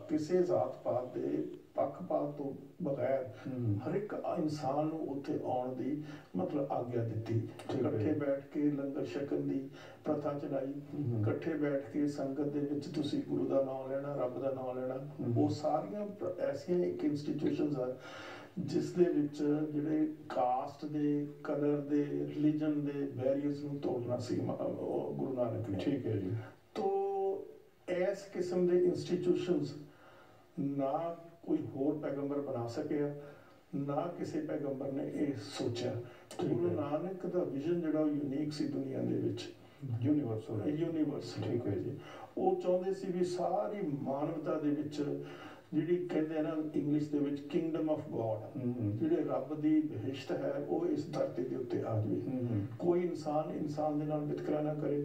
ਕਿਸੇ ਜਾਤ ਪਾਤ ਦੇ ਪੱਖਪਾਤ ਤੋਂ ਬਗੈਰ ਹਰ ਇੱਕ ਇਨਸਾਨ ਨੂੰ ਉੱਥੇ ਆਉਣ ਦੀ ਮਤਲਬ ਆਗਿਆ ਦਿੱਤੀ। ਇਕੱਠੇ ਬੈਠ ਕੇ ਲੰਗਰ ਛਕਣ ਦੀ ਪ੍ਰਥਾ ਚਲਾਈ, ਇਕੱਠੇ ਬੈਠ ਕੇ ਸੰਗਤ ਦੇ ਵਿੱਚ ਤੁਸੀਂ ਗੁਰੂ ਦਾ ਨਾਮ ਲੈਣਾ, ਰੱਬ ਦਾ ਨਾਮ ਲੈਣਾ। ਉਹ ਸਾਰੀਆਂ ਐਸੀਆਂ ਇੱਕ ਇੰਸਟੀਟਿਊਸ਼ਨਸ ਆ ਜਿਸ ਦੇ ਵਿੱਚ ਜਿਹੜੇ ਕਾਸਟ ਦੇ, ਕਲਰ ਦੇ, ਰਿਲੀਜਨ ਦੇ ਬੈਰੀਅਰਸ ਨੂੰ ਤੋੜਨਾ ਸੀ ਗੁਰੂ ਨਾਨਕ ਨੇ। ਠੀਕ ਹੈ ਜੀ। ਤੋ ਇਸ ਕਿਸਮ ਦੇ ਇੰਸਟੀਟਿਊਸ਼ਨਸ ਨਾ ਕੋਈ ਹੋਰ ਪੈਗੰਬਰ ਬਣਾ ਸਕਿਆ, ਨਾ ਕਿਸੇ ਪੈਗੰਬਰ ਨੇ ਇਹ ਸੋਚਿਆ। ਗੁਰੂ ਨਾਨਕ ਦਾ ਵਿਜ਼ਨ ਜਿਹੜਾ ਉਹ ਯੂਨੀਕ ਸੀ ਦੁਨੀਆ ਦੇ ਵਿੱਚ, ਯੂਨੀਵਰਸਲ। ਠੀਕ ਹੈ ਜੀ। ਉਹ ਚਾਹੁੰਦੇ ਸੀ ਵੀ ਸਾਰੀ ਮਾਨਵਤਾ ਦੇ ਵਿੱਚ ਜਿਹੜੀ ਕਹਿੰਦੇ ਨਾ ਇੰਗਲਿਸ਼ ਦੇ ਵਿੱਚ ਕਿੰਗਡਮ ਆਫ ਗੋਡ, ਜਿਹੜੇ ਰੱਬ ਦੀ ਬਹਿਸ਼ਤ ਹੈ ਉਹ ਇਸ ਧਰਤੀ ਦੇ ਉੱਤੇ ਆ ਜਾਵੇ। ਕੋਈ ਇਨਸਾਨ ਦੇ ਨਾਲ ਵਿਤਕਰਾ ਨਾ ਕਰੇ,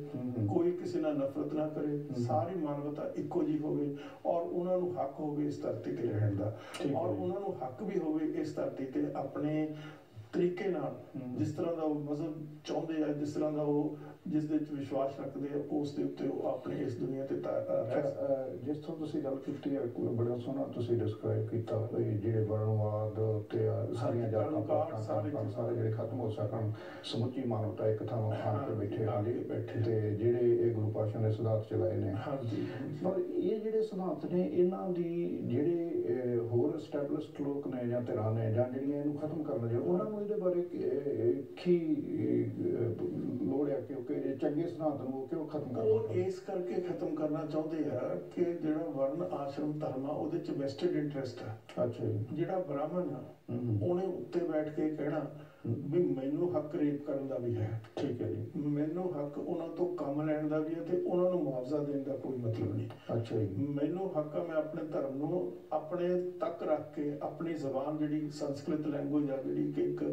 ਕੋਈ ਕਿਸੇ ਨਾਲ ਨਫ਼ਰਤ ਨਾ ਕਰੇ, ਸਾਰੀ ਮਾਨਵਤਾ ਇੱਕੋ ਜਿਹੀ ਹੋਵੇ ਔਰ ਉਹਨਾਂ ਨੂੰ ਹੱਕ ਹੋਵੇ ਇਸ ਧਰਤੀ ਤੇ ਰਹਿਣ ਦਾ, ਔਰ ਉਹਨਾਂ ਨੂੰ ਹੱਕ ਵੀ ਹੋਵੇ ਇਸ ਧਰਤੀ ਤੇ ਆਪਣੇ ਤਰੀਕੇ ਨਾਲ, ਜਿਸ ਤਰ੍ਹਾਂ ਦਾ ਉਹ ਮਜ਼ਹਬ ਚਾਹੁੰਦੇ ਆ, ਜਿਸ ਤਰ੍ਹਾਂ ਦਾ ਉਹ ਜਿਸ ਦੇ ਵਿੱਚ ਵਿਸ਼ਵਾਸ ਰੱਖਦੇ ਆ, ਉਸ ਦੇ ਉੱਤੇ ਉਹ ਆਪਣੇ ਇਸ ਦੁਨੀਆ ਤੇ ਜਿਸ ਤੋਂ ਤੁਸੀਂ ਗੱਲ ਕੀਤੀ ਹੈ ਬੜਾ ਸੋਹਣਾ ਤੁਸੀਂ ਡਿਸਕ੍ਰਾਈਬ ਕੀਤਾ ਜਿਹੜੇ ਵਰਣਵਾਦ ਤੇ ਸਾਰੀਆਂ ਜਾਤਾਂ ਸਾਰੇ ਜਿਹੜੇ ਖਤਮ ਹੋ ਸਕਣ, ਸਮੁੱਚੀ ਮਾਨਵਤਾ ਇੱਕ ਥਾਂ ਆਣ ਕੇ ਬੈਠੇ ਤੇ ਜਿਹੜੇ ਇਹ ਗੁਰੂ ਪਾਤਸ਼ਾਹ ਨੇ ਸਿਧਾਂਤ ਚਲਾਏ ਨੇ। ਪਰ ਇਹ ਜਿਹੜੇ ਸਿਧਾਂਤ ਨੇ ਇਹਨਾਂ ਦੀ ਜਿਹੜੇ ਹੋਰ ਐਸਟੈਬਲਿਸ਼ਡ ਲੋਕ ਨੇ ਜਾਂ ਧਿਰਾਂ ਨੇ ਜਾਂ ਜਿਹੜੀਆਂ ਇਹਨੂੰ ਖਤਮ ਕਰਨ ਜਾਂ ਉਹਨਾਂ ਨੂੰ ਇਹਦੇ ਬਾਰੇ ਕੀ ਲੋੜ ਹੈ ਕਿਉਂਕਿ ਚੰਗੇ ਸਿਧਾਂਤ ਨੂੰ ਕਿਉਂ ਖਤਮ ਕਰਨਾ? ਉਹ ਇਸ ਕਰਕੇ ਖਤਮ ਕਰਨਾ ਚਾਹੁੰਦੇ ਆ ਕਿ ਜਿਹੜਾ ਵਰਨ ਆਸ਼ਰਮ ਧਰਮ ਆ ਉਹਦੇ ਚ ਵੈਸਟਡ ਇੰਟਰਸਟ ਆ। ਅੱਛਾ ਜੀ। ਜਿਹੜਾ ਬ੍ਰਾਹਮਣ ਆ ਉਹਨੇ ਉੱਤੇ ਬੈਠ ਕੇ ਕਹਿਣਾ ਵੀ ਮੈਨੂੰ ਹੱਕ ਰੇਪ ਕਰਨ ਦਾ ਵੀ ਹੈ। ਠੀਕ ਹੈ ਜੀ। ਮੈਨੂੰ ਹੱਕ ਉਹਨਾਂ ਤੋਂ ਕੰਮ ਲੈਣ ਦਾ ਵੀ ਹੈ ਤੇ ਉਹਨਾਂ ਨੂੰ ਮੁਆਵਜ਼ਾ ਦੇਣ ਦਾ ਕੋਈ ਮਤਲਬ ਨਹੀਂ। ਅੱਛਾ ਜੀ। ਮੈਨੂੰ ਹੱਕ ਆ ਮੈਂ ਆਪਣੇ ਧਰਮ ਨੂੰ ਆਪਣੇ ਤੱਕ ਰੱਖ ਕੇ ਆਪਣੀ ਜ਼ਬਾਨ ਜਿਹੜੀ ਸੰਸਕ੍ਰਿਤ ਲੈਂਗੁਏਜ ਆ, ਜਿਹੜੀ ਕਿ ਇੱਕ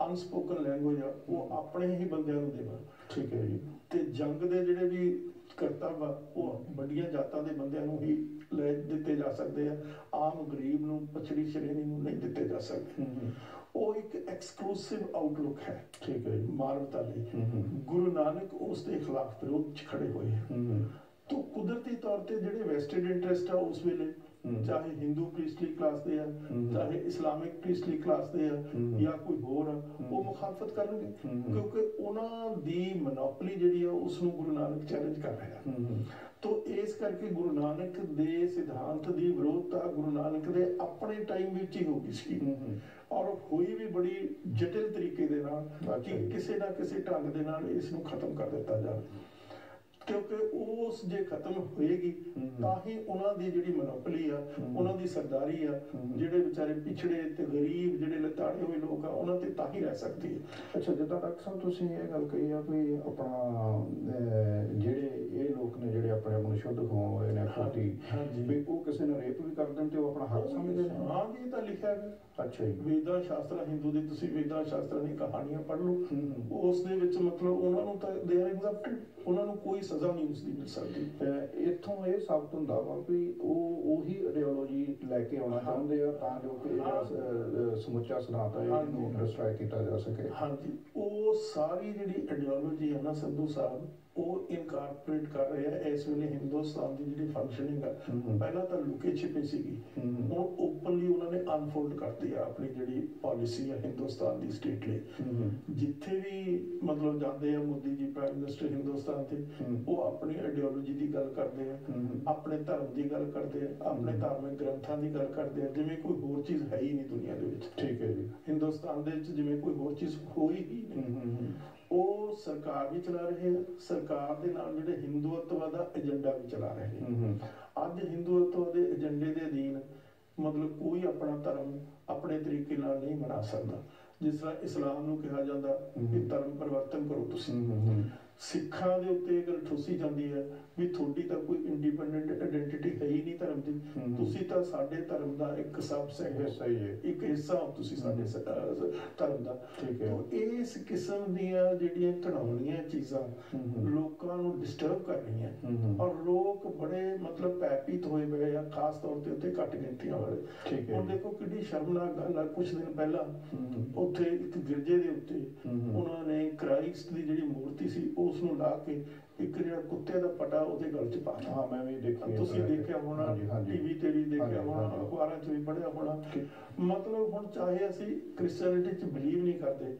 ਅਨਸਪੋਕਨ ਲੈਂਗੁਏਜ ਆ, ਉਹ ਆਪਣੇ ਹੀ ਬੰਦਿਆਂ ਨੂੰ ਦੇਵਾਂ। ਠੀਕ ਹੈ ਜੀ। ਤੇ ਜੰਗ ਦੇ ਜਿਹੜੇ ਵੀ ਕਰਤੱਵ ਆ ਉਹ ਵੱਡੀਆਂ ਜਾਤਾਂ ਦੇ ਬੰਦਿਆਂ ਨੂੰ ਹੀ ਲੈ ਦਿੱਤੇ ਜਾ ਸਕਦੇ ਆ, ਆਮ ਗਰੀਬ ਨੂੰ, ਪਛੜੀ ਸ਼੍ਰੇਣੀ ਨੂੰ ਨਹੀਂ ਦਿੱਤੇ ਜਾ ਸਕਦੇ। ਉਹ ਇੱਕ ਐਕਸਕਲੂਸਿਵ ਆਊਟਲੁੱਕ ਹੈ। ਠੀਕ ਹੈ। ਮਾਨਵਤਾ ਲਈ ਗੁਰੂ ਨਾਨਕ ਉਸ ਦੇ ਖਿਲਾਫ ਵਿਰੋਧ 'ਚ ਖੜੇ ਹੋਏ ਹਨ। तो कुदरती तौर पर ਜਿਹੜੇ ਵੈਸਟਡ ਇੰਟਰਸਟ ਆ ਉਸ ਵੇਲੇ ਚਾਹੇ ਹਿੰਦੂ ਪ੍ਰੀਸਟਲੀ ਕਲਾਸ ਦੇ ਆ, ਚਾਹੇ ਇਸਲਾਮਿਕ ਪ੍ਰੀਸਟਲੀ ਕਲਾਸ ਦੇ ਆ ਜਾਂ ਕੋਈ ਹੋਰ ਆ, ਉਹ ਮੁਖਾਲਫਤ ਕਰਨਗੇ ਕਿਉਂਕਿ ਉਹਨਾਂ ਦੀ ਮੋਨੋਪੋਲੀ ਜਿਹੜੀ ਆ ਉਸ ਨੂੰ ਗੁਰੂ ਨਾਨਕ ਚੈਲੰਜ ਕਰ ਰਿਹਾ। तो इस करके गुरु नानक दे सिद्धांत की विरोधता गुरु नानक दे अपने टाइम विच ही हो गई सी और हुई भी बड़ी जटिल तरीके दे नाल कि किसी ना किसी ढंग दे नाल इस नूं खत्म कर दिता जाए क्योंकि उस जे खत्म होएगी ताही उन्हां दी जिहड़ी मोनोपोली आ उन्हां दी सरदारी आ जिहड़े बेचारे पिछड़े ते गरीब जिहड़े लताड़े हुए लोग आ उन्हां ते ताही रह सकदी है। अच्छा जिद्दां डॉक्टर साहब तुसीं इह गल कही आ भी अपना जिहड़े ਇਹ ਲੋਕ ਨੇ ਜਿਹੜੇ ਆਪਣੇ ਆਪ ਨੂੰ ਸ਼ੁੱਧ ਖਵਾਉਣ ਵਾਲੇ ਨੇ ਖੁਦੀ ਵੀ ਉਹ ਕਿਸੇ ਨੂੰ ਰੇਪ ਵੀ ਕਰ ਦੇਣ ਤੇ ਉਹ ਆਪਣਾ ਹੱਕ ਸਮਝਦੇ ਨੇ। ਹਾਂ ਜੀ, ਤਾਂ ਲਿਖਿਆ ਹੈ। ਅੱਛਾ ਜੀ। ਵੇਦਾਂ ਸ਼ਾਸਤਰਾਂ ਹਿੰਦੂ ਦੇ ਤੁਸੀਂ ਵੇਦਾਂ ਸ਼ਾਸਤਰਾਂ ਦੀ ਕਹਾਣੀਆਂ ਪੜ੍ਹ ਲਓ, ਉਸ ਦੇ ਵਿੱਚ ਮਤਲਬ ਉਹਨਾਂ ਨੂੰ ਤਾਂ ਦੇ ਆਰ ਐਗਜ਼ੈਪਟਡ, ਉਹਨਾਂ ਨੂੰ ਕੋਈ ਸਜ਼ਾ ਨਹੀਂ ਉਸ ਦੀ ਮਿਲ ਸਕਦੀ। ਇੱਥੋਂ ਇਹ ਸਾਬਤ ਹੁੰਦਾ ਵਾ ਵੀ ਉਹ ਉਹੀ ਆਈਡੀਓਲੋਜੀ ਲੈ ਕੇ ਆਉਣਾ ਚਾਹੁੰਦੇ ਆ ਤਾਂ ਜੋ ਕਿ ਸਮੁੱਚਾ ਸਿਧਾਂਤ ਹੈ ਇਹਨੂੰ ਡਿਸਟਰਾਏ ਕੀਤਾ ਜਾ ਸਕੇ। ਹਾਂਜੀ, ਉਹ ਸਾਰੀ ਜਿਹੜੀ ਆਈਡੀਓਲੋਜੀ ਹੈ ਨਾ ਸੰਧੂ ਸਾਹਿਬ ਉਹ ਇਨਕਾਰਪੋਰੇਟ ਕਰ ਰਹੇ ਆ ਇਸ ਵੇਲੇ ਹਿੰਦੁਸਤਾਨ ਦੀ ਜਿਹੜੀ ਫੰਕਸ਼ਨਿੰਗ ਆ। ਪਹਿਲਾਂ ਤਾਂ ਲੁਕੇ ਛਿਪੇ ਸੀਗੀ, ਹੁਣ ਓਪਨਲੀ ਉਹਨਾਂ ਨੇ ਅਨਫੋਲਡ ਕਰਤੀ ਆ ਆਪਣੀ ਜਿਹੜੀ ਪਾਲਿਸੀ ਆ ਹਿੰਦੁਸਤਾਨ ਦੀ ਸਟੇਟ ਲਈ। ਜਿੱਥੇ ਵੀ ਮਤਲਬ ਜਾਂਦੇ ਆ ਮੋਦੀ ਜੀ ਪ੍ਰਾਈਮ ਮਿਨਿਸਟਰ ਹਿੰਦੁਸਤਾਨ ਤੇ, ਉਹ ਆਪਣੀ ਆਈਡੀਓਲੋਜੀ ਦੀ ਗੱਲ ਕਰਦੇ ਆ, ਆਪਣੇ ਧਰਮ ਦੀ ਗੱਲ ਕਰਦੇ ਆ, ਆਪਣੇ ਧਾਰਮਿਕ ਗ੍ਰੰਥਾਂ ਦੀ ਗੱਲ ਕਰਦੇ ਆ ਜਿਵੇਂ ਕੋਈ ਹੋਰ ਚੀਜ਼ ਹੈ ਹੀ ਨਹੀਂ ਦੁਨੀਆ ਦੇ ਵਿੱਚ। ਠੀਕ ਹੈ ਜੀ। ਹਿੰਦੁਸਤਾਨ ਦੇ ਵਿੱਚ ਜਿਵੇਂ ਕੋਈ ਹੋਰ ਚੀਜ਼ ਹੋਈ ਹੀ ਨਹੀਂ। ਉਹ ਸਰਕਾਰ ਵੀ ਚਲਾ ਰਹੇ ਆ, ਸਰਕਾਰ ਦੇ ਨਾਲ ਜਿਹੜੇ ਹਿੰਦੂਤਵ ਦਾ ਏਜੰਡਾ ਵੀ ਚਲਾ ਰਹੇ ਨੇ। ਅੱਜ ਹਿੰਦੂਤਵ ਦੇ ਏਜੰਡੇ ਦੇ ਅਧੀਨ ਮਤਲਬ ਕੋਈ ਆਪਣਾ ਧਰਮ ਆਪਣੇ ਤਰੀਕੇ ਨਾਲ ਨਹੀਂ ਬਣਾ ਸਕਦਾ। ਜਿਸ ਤਰ੍ਹਾਂ ਇਸਲਾਮ ਨੂੰ ਕਿਹਾ ਜਾਂਦਾ ਕਿ ਧਰਮ ਪਰਿਵਰਤਨ ਕਰੋ ਤੁਸੀਂ, ਸਿੱਖਾਂ ਦੇ ਉੱਤੇ ਇਹ ਗੱਲ ਠੋਸੀ ਜਾਂਦੀ ਹੈ ਵੀ ਤੁਹਾਡੀ ਤਾਂ ਕੋਈ ਇੰਡੀਪੈਂਡੈਂਟ ਆਇਡੈਂਟੀਟੀ ਹੈ ਹੀ ਨਹੀਂ ਧਰਮ ਦੀ, ਤੁਸੀਂ ਤਾਂ ਸਾਡੇ ਧਰਮ ਦਾ ਇੱਕ ਸਬਸੈਟ ਹਿੱਸਾ ਹੀ ਹੈ, ਇੱਕ ਹਿੱਸਾ ਹੋ ਤੁਸੀਂ ਸਾਡੇ ਧਰਮ ਦਾ। ਇਸ ਕਿਸਮ ਦੀਆਂ ਜਿਹੜੀਆਂ ਘਿਨਾਉਣੀਆਂ ਚੀਜ਼ਾਂ ਲੋਕਾਂ ਨੂੰ ਡਿਸਟਰਬ ਕਰ ਰਹੀਆਂ ਔਰ ਲੋਕ ਬੜੇ ਮਤਲਬ ਭੈਭੀਤ ਹੋਏ ਪਏ ਆ, ਖਾਸ ਤੌਰ ਤੇ ਉੱਤੇ ਘੱਟ ਗਿਣਤੀਆਂ ਵਾਲੇ। ਹੁਣ ਦੇਖੋ ਕਿੰਨੀ ਸ਼ਰਮਨਾਕ ਗੱਲ ਆ, ਕੁਛ ਦਿਨ ਪਹਿਲਾਂ ਉੱਥੇ ਇੱਕ ਗਿਰਜੇ ਦੇ ਉੱਤੇ ਉਹਨਾਂ ਨੇ ਕ੍ਰਾਈਸਟ ਦੀ ਜਿਹੜੀ ਮੂਰਤੀ ਸੀ ਉਸ ਨੂੰ ਲਾ ਕੇ ਇੱਕ ਜਿਹੜਾ ਕੁੱਤੇ ਦਾ ਪਟਾ ਉਹਦੇ ਗਲ 'ਚ ਪਾ ਦਿੱਤਾ। ਹਾਂ, ਮੈਂ ਵੀ ਦੇਖਿਆ, ਤੁਸੀਂ ਦੇਖਿਆ ਹੋਣਾ, ਟੀਵੀ ਤੇ ਵੀ ਲਿਖਿਆ ਹੋਣਾ, ਅਖਬਾਰਾਂ 'ਚ ਵੀ ਪੜ੍ਹਿਆ ਹੋਣਾ। ਮਤਲਬ ਹੁਣ ਚਾਹੇ ਅਸੀਂ ਕ੍ਰਿਸਚੈਨਿਟੀ 'ਚ ਬਿਲੀਵ ਨਹੀਂ ਕਰਦੇ,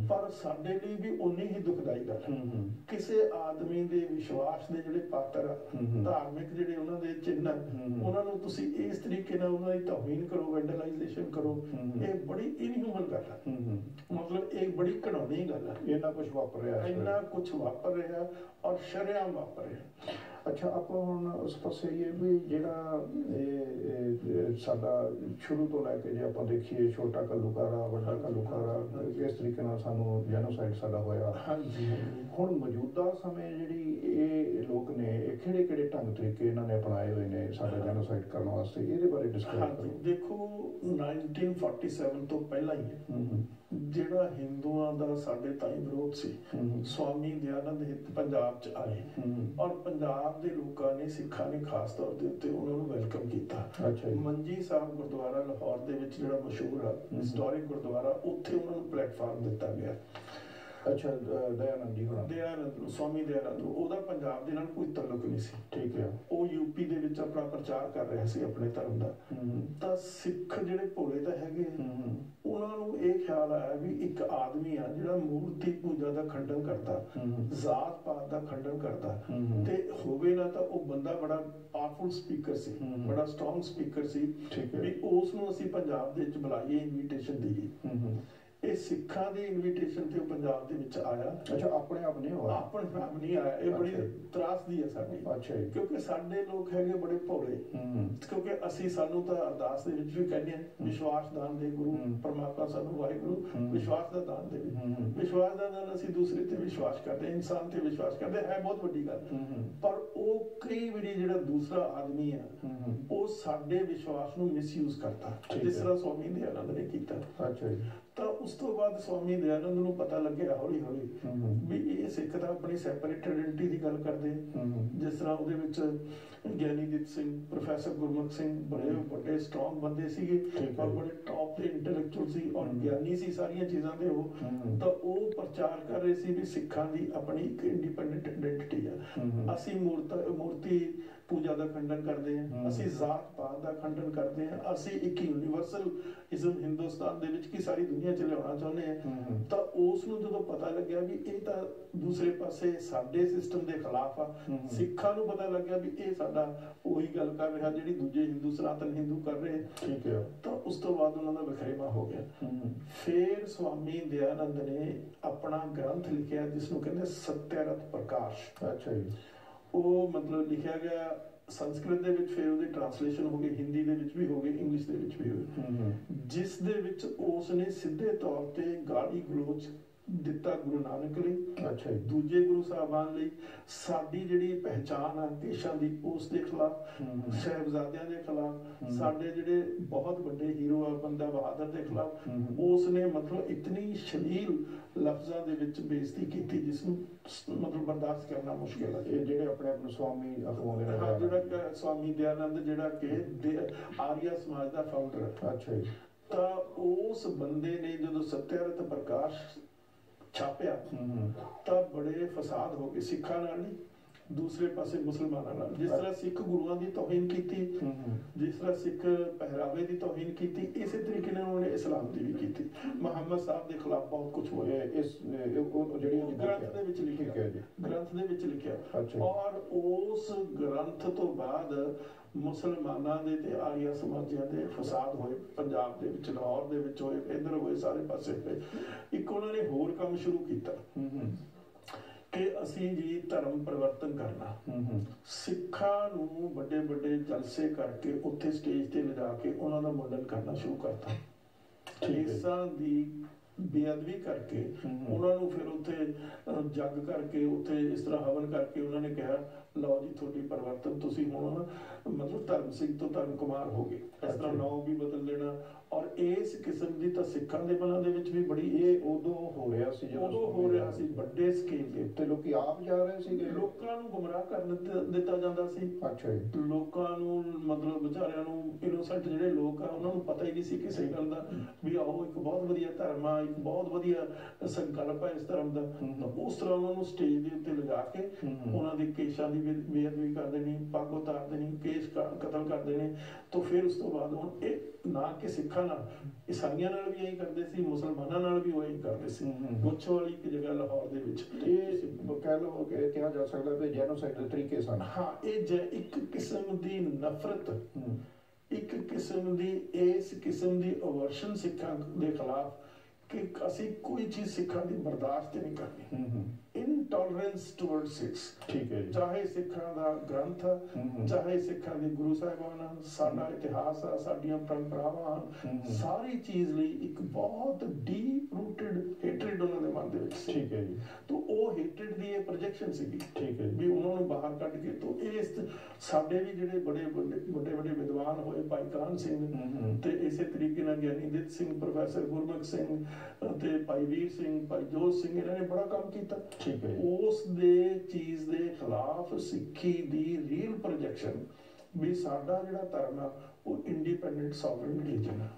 ਪਰ ਸਾਡੇ ਲਈ ਵੀ ਉਨੀ ਹੀ ਦੁਖਦਾਈ ਗੱਲ ਹੈ। ਕਿਸੇ ਆਦਮੀ ਦੇ ਵਿਸ਼ਵਾਸ ਦੇ ਜਿਹੜੇ ਪਾਤਰ ਆ, ਧਾਰਮਿਕ ਜਿਹੜੇ ਉਹਨਾਂ ਦੇ ਚਿੰਨ੍ਹ, ਉਹਨਾਂ ਨੂੰ ਤੁਸੀਂ ਇਸ ਤਰੀਕੇ ਨਾਲ ਉਹਨਾਂ ਦੀ ਤੋਹੀਨ ਕਰੋ, ਵੈਂਡਲਾਈਜੇਸ਼ਨ ਕਰੋ, ਇਹ ਬੜੀ ਇਨਹਿਊਮਨ ਗੱਲ ਹੈ। ਮਤਲਬ ਇਹ ਬੜੀ ਘਿਨਾਉਣੀ ਗੱਲ ਹੈ। ਇੰਨਾ ਕੁਝ ਵਾਪਰ ਰਿਹਾ, ਇੰਨਾ ਕੁਝ ਵਾਪਰ ਰਿਹਾ ਔਰ ਸ਼ਰੇਆਮ ਵਾਪਰ ਰਿਹਾ। ਅੱਛਾ, ਆਪਾਂ ਹੁਣ ਉਸ ਪਾਸੇ ਇਹ ਵੀ ਜਿਹੜਾ ਇਹ ਸਾਡਾ ਸ਼ੁਰੂ ਤੋਂ ਲੈ ਕੇ ਜੇ ਆਪਾਂ ਦੇਖੀਏ, ਛੋਟਾ ਘੱਲੂਘਾਰਾ, ਵੱਡਾ ਘੱਲੂਘਾਰਾ, ਇਸ ਤਰੀਕੇ ਨਾਲ ਸਾਨੂੰ ਜੈਨੋਸਾਈਡ ਸਾਡਾ ਹੋਇਆ। ਹਾਂਜੀ, ਹੁਣ ਮੌਜੂਦਾ ਸਮੇਂ ਜਿਹੜੀ ਇਹ ਲੋਕ ਨੇ, ਇਹ ਕਿਹੜੇ ਕਿਹੜੇ ਢੰਗ ਤਰੀਕੇ ਇਹਨਾਂ ਨੇ ਅਪਣਾਏ ਹੋਏ ਨੇ ਸਾਡਾ ਜੈਨੋਸਾਈਡ ਕਰਨ ਵਾਸਤੇ, ਇਹਦੇ ਬਾਰੇ ਡਿਸਕਸ ਕਰੋ। ਦੇਖੋ 1947 ਤੋਂ ਪਹਿਲਾਂ ਹੀ ਜਿਹੜਾ ਹਿੰਦੂਆਂ ਦਾ ਸਾਡੇ ਤਾਈਂ ਵਿਰੋਧ ਸੀ, ਸਵਾਮੀ ਦਇਆਨੰਦ ਪੰਜਾਬ 'ਚ ਆਏ ਔਰ ਪੰਜਾਬ ਦੇ ਲੋਕਾਂ ਨੇ, ਸਿੱਖਾਂ ਨੇ ਖਾਸ ਤੌਰ ਦੇ ਉੱਤੇ ਉਹਨਾਂ ਨੂੰ ਵੈਲਕਮ ਕੀਤਾ। ਮੰਜੀ ਸਾਹਿਬ ਗੁਰਦੁਆਰਾ ਲਾਹੌਰ ਦੇ ਵਿੱਚ ਜਿਹੜਾ ਮਸ਼ਹੂਰ ਆ ਹਿਸਟੋਰਿਕ ਗੁਰਦੁਆਰਾ, ਉੱਥੇ ਉਹਨਾਂ ਨੂੰ ਪਲੇਟਫਾਰਮ ਦਿੱਤਾ ਗਿਆ। ਅੱਛਾ, ਦਇਆਨੰਦ ਜੀ ਹੋਣਾ, ਦਇਆਨੰਦ ਨੂੰ, ਸਵਾਮੀ ਦਇਆਨੰਦ ਨੂੰ, ਉਹਦਾ ਪੰਜਾਬ ਦੇ ਨਾਲ ਕੋਈ ਤਾਲੁਕ ਨਹੀਂ ਸੀ। ਠੀਕ ਹੈ। ਉਹ ਯੂਪੀ ਦੇ ਵਿੱਚ ਆਪਣਾ ਪ੍ਰਚਾਰ ਕਰ ਰਿਹਾ ਸੀ ਆਪਣੇ ਧਰਮ ਦਾ। ਤਾਂ ਸਿੱਖ ਜਿਹੜੇ ਭੋਲੇ ਤਾਂ ਹੈਗੇ, ਉਹਨਾਂ ਨੂੰ ਇਹ ਖਿਆਲ ਆਇਆ ਵੀ ਇੱਕ ਆਦਮੀ ਆ ਜਿਹੜਾ ਮੂਰਤੀ ਪੂਜਾ ਦਾ ਖੰਡਨ ਕਰਦਾ, ਜ਼ਾਤ ਪਾਤ ਦਾ ਖੰਡਨ ਕਰਦਾ, ਤੇ ਹੋਵੇ ਨਾ ਤਾਂ ਉਹ ਬੰਦਾ ਬੜਾ ਪਾਵਰਫੁਲ ਸਪੀਕਰ ਸੀ, ਬੜਾ ਸਟਰੋਂਗ ਸਪੀਕਰ ਸੀ, ਵੀ ਉਸ ਨੂੰ ਅਸੀਂ ਪੰਜਾਬ ਦੇ ਵਿੱਚ ਬੁਲਾਈਏ, ਇਨਵੀਟੇਸ਼ਨ ਦੇਈਏ। ਇਹ ਸਿੱਖਾਂ ਦੀ ਇਨਵੀਟੇਸ਼ਨ ਤੇ ਉਹ ਪੰਜਾਬ ਦੇ ਵਿੱਚ ਆਇਆ। ਅੱਛਾ, ਆਪਣੇ ਆਪ ਨਹੀਂ ਹੋਇਆ? ਆਪਣੇ ਆਪ ਨਹੀਂ ਆਇਆ। ਇਹ ਬੜੀ ਤਰਾਸਦੀ ਹੈ ਸਾਡੀ। ਅੱਛਾ, ਕਿਉਂਕਿ ਸਾਡੇ ਲੋਕ ਹੈਗੇ ਬੜੇ ਭੋਲੇ, ਕਿਉਂਕਿ ਅਸੀਂ, ਸਾਨੂੰ ਤਾਂ ਅਰਦਾਸ ਦੇ ਵਿੱਚ ਵੀ ਕਹਿੰਦੇ ਆ, ਵਿਸ਼ਵਾਸ ਦਾਨ ਦੇ ਗੁਰੂ ਪਰਮਾਤਮਾ ਸਾਨੂੰ ਵਾਹਿਗੁਰੂ ਵਿਸ਼ਵਾਸ ਦਾ ਦਾਨ ਦੇਵੇ। ਵਿਸ਼ਵਾਸ ਦਾ ਦਾਨ, ਅਸੀਂ ਦੂਸਰੇ ਤੇ ਵਿਸ਼ਵਾਸ ਕਰਦੇ, ਇਨਸਾਨ ਤੇ ਵਿਸ਼ਵਾਸ ਕਰਦੇ, ਹੈ ਬਹੁਤ ਵੱਡੀ ਗੱਲ। ਪਰ ਉਹ ਕਈ ਵਾਰੀ ਜਿਹੜਾ ਦੂਸਰਾ ਆਦਮੀ ਆ, ਉਹ ਸਾਡੇ ਵਿਸ਼ਵਾਸ ਨੂੰ ਮਿਸਯੂਜ਼ ਕਰਦਾ, ਜਿਸ ਤਰ੍ਹਾਂ ਸਵਾਮੀ ਦਇਆਨੰਦ ਨੇ ਕੀਤਾ। ਅੱਛਾ ਜੀ। ਤਾਂ ਉਸ ਤੋਂ ਬਾਅਦ ਸਵਾਮੀ ਦਇਆਨੰਦ ਨੂੰ ਪਤਾ ਲੱਗਿਆ ਹੌਲੀ ਹੌਲੀ ਵੀ ਇਹ ਸਿੱਖ ਤਾਂ ਆਪਣੀ ਸੈਪਰੇਟ ਆਇਡੈਂਟੀਟੀ ਦੀ ਗੱਲ ਕਰਦੇ। ਜਿਸ ਤਰ੍ਹਾਂ ਉਹਦੇ ਵਿੱਚ ਗਿਆਨੀਦੀਪ ਸਿੰਘ, ਪ੍ਰੋਫੈਸਰ ਗੁਰਮੁਖ ਸਿੰਘ, ਬੜੇ ਵੱਡੇ ਸਟਰੋਂਗ ਬੰਦੇ ਸੀਗੇ ਔਰ ਬੜੇ ਟੌਪ ਦੇ ਇੰਟੈਲੈਕਚੁਅਲ ਸੀ ਔਰ ਗਿਆਨੀ ਸੀ ਸਾਰੀਆਂ ਚੀਜ਼ਾਂ ਦੇ ਉਹ। ਤਾਂ ਉਹ ਪ੍ਰਚਾਰ ਕਰ ਰਹੇ ਸੀ ਵੀ ਸਿੱਖਾਂ ਦੀ ਆਪਣੀ ਇੱਕ ਇੰਡੀਪੈਂਡੈਂਟ ਆਇਡੈਂਟੀਟੀ ਆ। ਅਸੀਂ ਮੂਰਤੀ ਪੂਜਾ ਦਾ ਖੰਡਨ ਕਰਦੇ ਹਾਂ, ਅਸੀਂ ਜ਼ਾਤ ਪਾਤ ਦਾ ਖੰਡਨ ਕਰਦੇ ਹਾਂ, ਅਸੀਂ ਇੱਕ ਯੂਨੀਵਰਸਲਿਜ਼ਮ ਹਿੰਦੁਸਤਾਨ ਦੇ ਵਿੱਚ ਕੀ ਸਾਰੀ ਦੁਨੀਆ 'ਚ ਲਿਆਉਣਾ ਚਾਹੁੰਦੇ ਹਾਂ। ਤਾਂ ਉਸ ਨੂੰ ਜਦੋਂ ਪਤਾ ਲੱਗਿਆ ਵੀ ਇਹ ਤਾਂ ਦੂਸਰੇ ਪਾਸੇ ਸਾਡੇ ਸਿਸਟਮ ਦੇ ਖਿਲਾਫ ਆ, ਸਿੱਖਾਂ ਨੂੰ ਪਤਾ ਲੱਗਿਆ ਵੀ ਇਹ ਸਾਡਾ ਉਹੀ ਗੱਲ ਕਰ ਰਿਹਾ ਜਿਹੜੀ ਦੂਜੇ ਹਿੰਦੂ, ਸਨਾਤਨ ਹਿੰਦੂ ਕਰ ਰਹੇ। ਠੀਕ ਹੈ। ਤਾਂ ਉਸ ਤੋਂ ਬਾਅਦ ਉਹਨਾਂ ਦਾ ਵਖਰੇਵਾ ਹੋ ਗਿਆ। ਫਿਰ ਸਵਾਮੀ ਦਇਆਨੰਦ ਨੇ ਆਪਣਾ ਗ੍ਰੰਥ ਲਿਖਿਆ ਜਿਸ ਨੂੰ ਕਹਿੰਦੇ ਸਤਿਆਰਥ ਪ੍ਰਕਾਸ਼। ਅੱਛਾ ਜੀ। ਉਹ ਮਤਲਬ ਲਿਖਿਆ ਗਿਆ ਸੰਸਕ੍ਰਿਤ ਦੇ ਵਿੱਚ, ਫਿਰ ਉਹਦੀ ਟ੍ਰਾਂਸਲੇਸ਼ਨ ਹੋ ਗਈ, ਹਿੰਦੀ ਦੇ ਵਿੱਚ ਵੀ ਹੋ ਗਈ, ਇੰਗਲਿਸ਼ ਦੇ ਵਿੱਚ ਵੀ ਹੋਈ, ਜਿਸ ਦੇ ਵਿੱਚ ਉਸ ਨੇ ਸਿੱਧੇ ਤੌਰ ਤੇ ਗਾਲੀ ਗਲੋਚ ਦਿੱਤਾ ਗੁਰੂ ਨਾਨਕ ਲਈ, ਅੱਛਾ ਜੀ, ਦੂਜੇ ਗੁਰੂ ਸਾਹਿਬਾਨ ਲਈ, ਸਾਡੀ ਜਿਹੜੀ ਪਹਿਚਾਨ ਆ ਦੇਸ਼ਾਂ ਦੀ ਉਸ ਦੇ ਖਿਲਾਫ, ਸਾਹਿਬਜ਼ਾਦਿਆਂ ਦੇ ਖਿਲਾਫ, ਸਾਡੇ ਜਿਹੜੇ ਬਹੁਤ ਵੱਡੇ ਹੀਰੋ ਆ ਬੰਦਾ ਬਹਾਦਰ ਦੇ ਖਿਲਾਫ ਉਸ ਨੇ ਮਤਲਬ ਇਤਨੀ ਸ਼ਲੀਲ ਲਫ਼ਜ਼ਾਂ ਦੇ ਵਿੱਚ ਬੇਇੱਜ਼ਤੀ ਕੀਤੀ ਜਿਸ ਨੂੰ ਮਤਲਬ ਬਰਦਾਸ਼ਤ ਕਰਨਾ ਮੁਸ਼ਕਿਲ ਹੈ। ਇਹ ਜਿਹੜੇ ਆਪਣੇ ਆਪ ਨੂੰ ਸਵਾਮੀ ਅਖਵਾਉਂਦੇ ਨੇ, ਜਿਹੜਾ ਸਵਾਮੀ ਦਇਆਨੰਦ ਜਿਹੜਾ ਕਿ ਆਰੀਆ ਸਮਾਜ ਦਾ ਫਾਊਂਡਰ ਹੈ। ਅੱਛਾ ਜੀ। ਤਾਂ ਉਸ ਬੰਦੇ ਨੇ ਜਦੋਂ ਸਤਿਆਰਥ ਪ੍ਰਕਾਸ਼ ਛਾਪਿਆ ਤਾਂ ਬੜੇ ਫਸਾਦ ਹੋ ਗਏ, ਸਿੱਖਾਂ ਨਾਲ ਨਹੀਂ, ਦੂਸਰੇ ਪਾਸੇ ਮੁਸਲਮਾਨਾਂ ਨਾਲ। ਜਿਸ ਤਰ੍ਹਾਂ ਸਿੱਖ ਗੁਰੂਆਂ ਦੀ ਤੋਹੀਨ ਕੀਤੀ, ਜਿਸ ਤਰ੍ਹਾਂ ਸਿੱਖ ਪਹਿਰਾਵੇ ਦੀ ਤੋਹੀਨ ਕੀਤੀ, ਇਸੇ ਤਰੀਕੇ ਨਾਲ ਉਹਨੇ ਇਸਲਾਮ ਦੀ ਵੀ ਕੀਤੀ। ਮੁਹੰਮਦ ਸਾਹਿਬ ਦੇ ਖਿਲਾਫ ਬਹੁਤ ਕੁਝ ਹੋਇਆ। ਇਸ ਜਿਹੜੀ ਗ੍ਰੰਥ ਦੇ ਵਿੱਚ ਲਿਖਿਆ, ਗ੍ਰੰਥ ਦੇ ਵਿੱਚ ਲਿਖਿਆ। ਔਰ ਉਸ ਗ੍ਰੰਥ ਤੋਂ ਬਾਅਦ ਮੁਸਲਮਾਨਾਂ ਦੇ ਤੇ ਆਰੀਆ ਸਮਾਜੀਆਂ ਦੇ ਫਸਾਦ ਹੋਏ, ਪੰਜਾਬ ਦੇ ਵਿੱਚ, ਲਾਹੌਰ ਦੇ ਵਿੱਚ ਹੋਏ, ਇੱਧਰ ਹੋਏ, ਸਾਰੇ ਪਾਸੇ ਹੋਏ। ਇੱਕ ਉਹਨਾਂ ਨੇ ਹੋਰ ਕੰਮ ਸ਼ੁਰੂ ਕੀਤਾ ਕਿ ਅਸੀਂ ਜੀ ਧਰਮ ਪਰਿਵਰਤਨ ਕਰਨਾ। ਸਿੱਖਾਂ ਨੂੰ ਵੱਡੇ ਵੱਡੇ ਜਲਸੇ ਕਰਕੇ ਉੱਥੇ ਸਟੇਜ ਤੇ ਲਿਜਾ ਕੇ ਉਹਨਾਂ ਦਾ ਮੁੰਡਨ ਕਰਨਾ ਸ਼ੁਰੂ ਕਰਤਾ। ਕੇਸਾਂ ਦੀ ਬੇਅਦਬੀ ਕਰਕੇ ਉਹਨਾਂ ਨੂੰ ਫਿਰ ਉੱਥੇ ਜੱਗ ਕਰਕੇ, ਉੱਥੇ ਇਸ ਤਰ੍ਹਾਂ ਹਵਨ ਕਰਕੇ ਉਹਨਾਂ ਨੇ ਕਿਹਾ ਲਓ ਜੀ ਤੁਹਾਡੀ ਪਰਿਵਰਤਨ, ਤੁਸੀਂ ਹੁਣ ਮਤਲਬ ਧਰਮ ਸਿੰਘ ਤੋਂ ਧਰਮ ਕੁਮਾਰ ਹੋ ਗਏ। ਇਸ ਤਰ੍ਹਾਂ ਨਾਮ ਵੀ ਬਦਲ ਦੇਣਾ। ਔਰ ਇਸ ਕਿਸਮ ਦੀ ਤਾਂ ਸਿੱਖਾਂ ਦੇ ਮਨਾਂ ਦੇ ਵਿੱਚ ਵੀ ਬੜੀ, ਇਹ ਉਦੋਂ ਹੋ ਰਿਹਾ ਸੀ, ਉਦੋਂ ਹੋ ਰਿਹਾ ਸੀ ਵੱਡੇ ਸਕੇਲ ਦੇ ਉੱਤੇ। ਲੋਕੀ ਆਪ ਜਾ ਰਹੇ ਸੀਗੇ, ਲੋਕਾਂ ਨੂੰ ਗੁੰਮਰਾਹ ਕਰਨ ਦਿੱਤਾ ਜਾਂਦਾ ਸੀ। ਅੱਛਾ ਜੀ। ਲੋਕਾਂ ਨੂੰ ਮਤਲਬ ਵਿਚਾਰਿਆਂ ਨੂੰ, ਇਨੋਸੈਂਟ ਜਿਹੜੇ ਲੋਕ ਆ ਉਹਨਾਂ ਨੂੰ ਪਤਾ ਹੀ ਨਹੀਂ ਸੀ ਕਿਸੇ ਗੱਲ ਦਾ ਵੀ ਆਹੋ ਇੱਕ ਬਹੁਤ ਵਧੀਆ ਧਰਮ ਆ, ਇੱਕ ਬਹੁਤ ਵਧੀਆ ਸੰਕਲਪ ਹੈ ਇਸ ਧਰਮ ਦਾ। ਉਸ ਤਰ੍ਹਾਂ ਉਹਨਾਂ ਨੂੰ ਸਟੇਜ ਦੇ ਉੱਤੇ ਲਿਜਾ ਕੇ ਉਹਨਾਂ ਦੇ ਕੇਸਾਂ ਦੀ ਬੇਅਦਬੀ ਕਰ ਦੇਣੀ, ਪੱਗ ਉਤਾਰ ਦੇਣੀ, ਕਤਲ ਕਰ ਦੇਣੇ। ਤਾਂ ਫਿਰ ਉਸ ਤੋਂ ਬਾਅਦ ਹੁਣ ਇਹ ਨਾ ਕਿ ਸਿੱਖਾਂ ਨਾਲ, ਈਸਾਈਆਂ ਨਾਲ ਵੀ ਇਹੀ ਕਰਦੇ ਸੀ, ਮੁਸਲਮਾਨਾਂ ਨਾਲ ਵੀ ਉਹ ਇਹੀ ਕਰਦੇ ਸੀ। ਮੁੱਛ ਵਾਲੀ ਇੱਕ ਜਗ੍ਹਾ ਲਾਹੌਰ ਦੇ ਵਿੱਚ ਇਹ ਕਹਿ ਲਓ ਕਿ ਕਿਹਾ ਜਾ ਸਕਦਾ ਕਿ ਜੈਨੋਸਾਈਡ ਦੇ ਤਰੀਕੇ ਸਨ। ਹਾਂ, ਇਹ ਇੱਕ ਕਿਸਮ ਦੀ ਨਫ਼ਰਤ, ਇੱਕ ਕਿਸਮ ਦੀ ਇਸ ਕਿਸਮ ਦੀ ਅਵਰਸ਼ਨ ਸਿੱਖਾਂ ਦੇ ਖਿਲਾਫ ਕਿ ਅਸੀਂ ਕੋਈ ਚੀਜ਼ ਸਿੱਖਾਂ ਦੀ ਬਰਦਾਸ਼ਤ ਨਹੀਂ ਕਰਨੀ। ਇਨਟੋਲਰੈਂਸ ਟੁਵਰਡਸ ਸਿੱਖਸ, ਠੀਕ ਹੈ, ਚਾਹੇ ਸਿੱਖਾਂ ਦਾ ਗ੍ਰੰਥ, ਚਾਹੇ ਸਿੱਖਾਂ ਦੇ ਗੁਰੂ ਸਾਹਿਬਾਨ, ਸਾਡਾ ਇਤਿਹਾਸ, ਸਾਡੀਆਂ ਪਰੰਪਰਾਵਾਂ, ਸਾਰੀ ਚੀਜ਼ ਲਈ ਇੱਕ ਬਹੁਤ ਡੀਪ ਰੂਟਡ ਹੇਟਰਡ ਉਹਨਾਂ ਦੇ ਮਨ ਦੇ ਵਿੱਚ ਸੀ। ਠੀਕ ਹੈ ਜੀ। ਤਾਂ ਉਹ ਹੇਟਰਡ ਦੀ ਇਹ ਪ੍ਰੋਜੈਕਸ਼ਨ ਸੀਗੀ। ਠੀਕ ਹੈ ਵੀ ਉਹਨਾਂ ਨੂੰ ਬਾਹਰ ਕੱਢ ਕੇ। ਤਾਂ ਇਸ ਸਾਡੇ ਵੀ ਜਿਹੜੇ ਵੱਡੇ ਵਿਦਵਾਨ ਹੋਏ, ਭਾਈ ਕਾਹਨ ਸਿੰਘ ਤੇ ਇਸੇ ਤਰੀਕੇ ਨਾਲ ਗਿਆਨੀ ਦਿੱਤ ਸਿੰਘ, ਪ੍ਰੋਫੈਸਰ ਗੁਰਮੁਖ ਸਿੰਘ ਤੇ ਭਾਈ ਵੀਰ ਸਿੰਘ, ਭਾਈ ਜੋਤ ਸਿੰਘ, ਇਹਨਾਂ ਨੇ ਬੜਾ ਕੰਮ ਕੀਤਾ। ਠੀਕ ਹੈ। ਉਸ ਦੇ ਚੀਜ਼ ਦੇ ਖਿਲਾਫ ਸਿੱਖੀ ਦੀ ਰੀਅਲ ਪ੍ਰੋਜੈਕਸ਼ਨ ਵੀ ਸਾਡਾ ਜਿਹੜਾ ਧਰਮ ਆ ਉਹ ਇੰਡੀਪੈਂਡੈਂਟ ਸੋਵਰਨ ਰਿਲੀਜਨ ਆ।